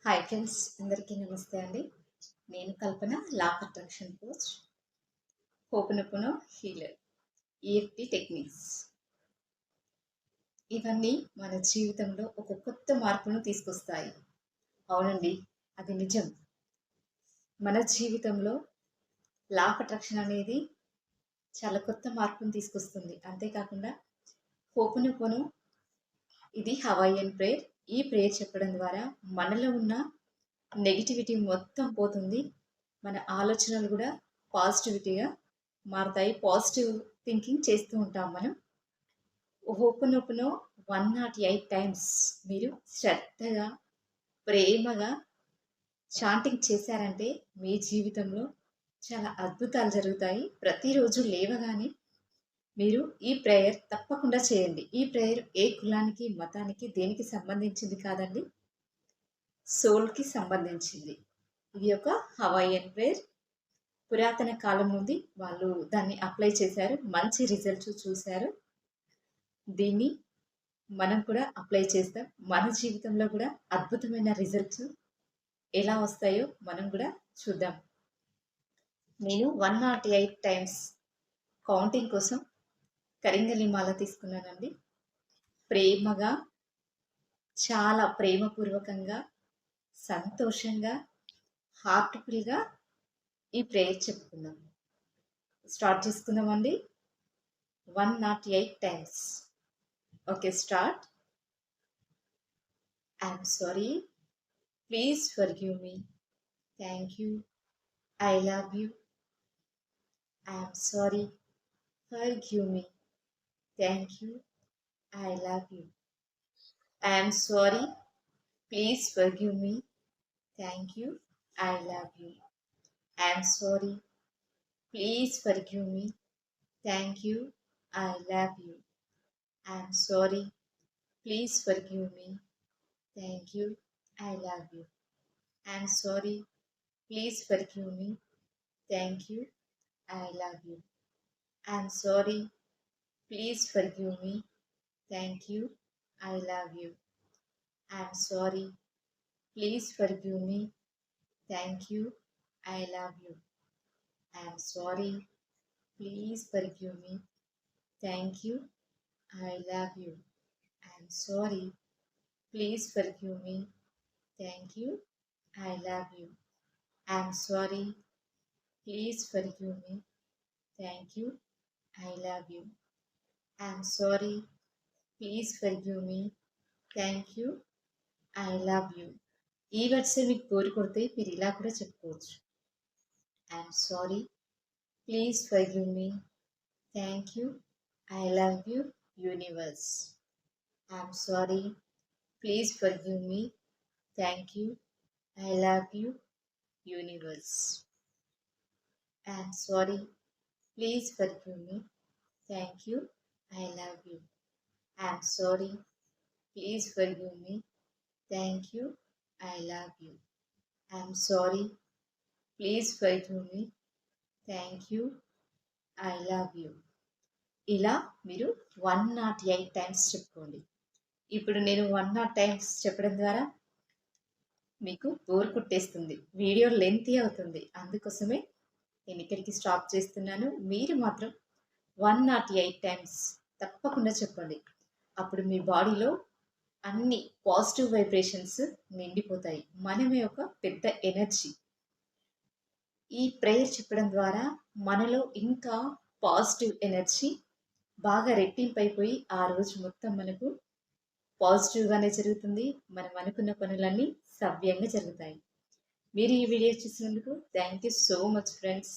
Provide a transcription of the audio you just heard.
Hi friends, అందరికీ నమస్తే అండి. నేను Kalpana, law of attraction coach, hooponopono healer, EFT techniques. ఇవన్నీ మన జీవితంలో ఒక కొత్త మార్పును తీసుకొస్తాయి. అవునండి, అది నిజం. మన జీవితంలో లా ఆఫ్ అట్రాక్షన్ అనేది చాలా కొత్త మార్పును తీసుకొస్తుంది. అంతేకాకుండా హోపనొపోనో ఇది హవాయియన్ ప్రేయర్. ఈ ప్రేయర్ చెప్పడం ద్వారా మనలో ఉన్న నెగిటివిటీ మొత్తం పోతుంది. మన ఆలోచనలు కూడా పాజిటివిటీగా మారుతాయి. పాజిటివ్ థింకింగ్ చేస్తూ ఉంటాం మనం. హోపనోపనో 108 టైమ్స్ మీరు శ్రద్ధగా, ప్రేమగా చాంటింగ్ చేశారంటే మీ జీవితంలో చాలా అద్భుతాలు జరుగుతాయి. ప్రతిరోజు లేవగానే మీరు ఈ ప్రేయర్ తప్పకుండా చేయండి. ఈ ప్రేయర్ ఏ కులానికి, మతానికి, దేనికి సంబంధించింది కాదండి. సోల్‌కి సంబంధించింది. ఇది ఒక హవాయియన్ ప్రేయర్. పురాతన కాలం నుండి వాళ్ళు దాన్ని అప్లై చేశారు. మంచి రిజల్ట్స్ చూశారు. దీన్ని మనం కూడా అప్లై చేస్తాం. మన జీవితంలో కూడా అద్భుతమైన రిజల్ట్స్ ఎలా వస్తాయో మనం కూడా చూద్దాం. నేను 108 టైమ్స్ కౌంటింగ్ కోసం కరింగలి మాల తీసుకున్నానండి. ప్రేమగా, చాలా ప్రేమపూర్వకంగా, సంతోషంగా, హార్ట్‌ఫుల్‌గా ఈ ప్రేయర్ చెప్పుకుందాం. స్టార్ట్ చేసుకుందామండి. 108 times. Okay, start. I'm sorry. Please forgive me. Thank you. I love you. I'm sorry. Forgive me. Thank you. I love you. I'm sorry. Please forgive me. Thank you. I love you. I'm sorry. Please forgive me. Thank you. I love you. I'm sorry. Please forgive me. Thank you. I love you. I'm sorry. Please forgive me. Thank you. I love you. I'm sorry. Please forgive me. Thank you. I love you. I'm sorry. Please forgive me. Thank you. I love you. I'm sorry. Please forgive me. Thank you. I love you. I'm sorry. Please forgive me. Thank you. I love you. I'm sorry. Please forgive me. Thank you. I love you. I'm sorry. Please forgive me. Thank you. I love you. ఈ words మీకు bore కొడితే మీరు ఇలా కూడా చెప్పుకోవచ్చు. I'm sorry. Please forgive me. Thank you. I love you universe. I'm sorry. Please forgive me. Thank you. I love you universe. I'm sorry. Please forgive me. Thank you. I love you. I'm sorry. Please forgive me. Thank you. I love you. I'm sorry. Please forgive me. Thank you. I love you. ఇలా మీరు 108 times చెప్పుకోండి. ఇప్పుడు నేను 108 times చెప్పడం ద్వారా మీకు bore కొట్టేస్తుంది. Video lengthy అవుతుంది. అందుకోసమే నేను ఇక్కడికి స్టాప్ చేస్తున్నాను. మీరు మాత్రం 108 టైమ్స్ తప్పకుండా చెప్పండి. అప్పుడు మీ బాడీలో అన్ని పాజిటివ్ వైబ్రేషన్స్ నిండిపోతాయి. మనమే ఒక పెద్ద ఎనర్జీ. ఈ ప్రేయర్ చెప్పడం ద్వారా మనలో ఇంకా పాజిటివ్ ఎనర్జీ బాగా రెట్టింపైపోయి ఆ రోజు మొత్తం మనకు పాజిటివ్గానే జరుగుతుంది. మనం అనుకున్న పనులన్నీ సవ్యంగా జరుగుతాయి. మీరు ఈ వీడియో చూసినందుకు thank you so much friends.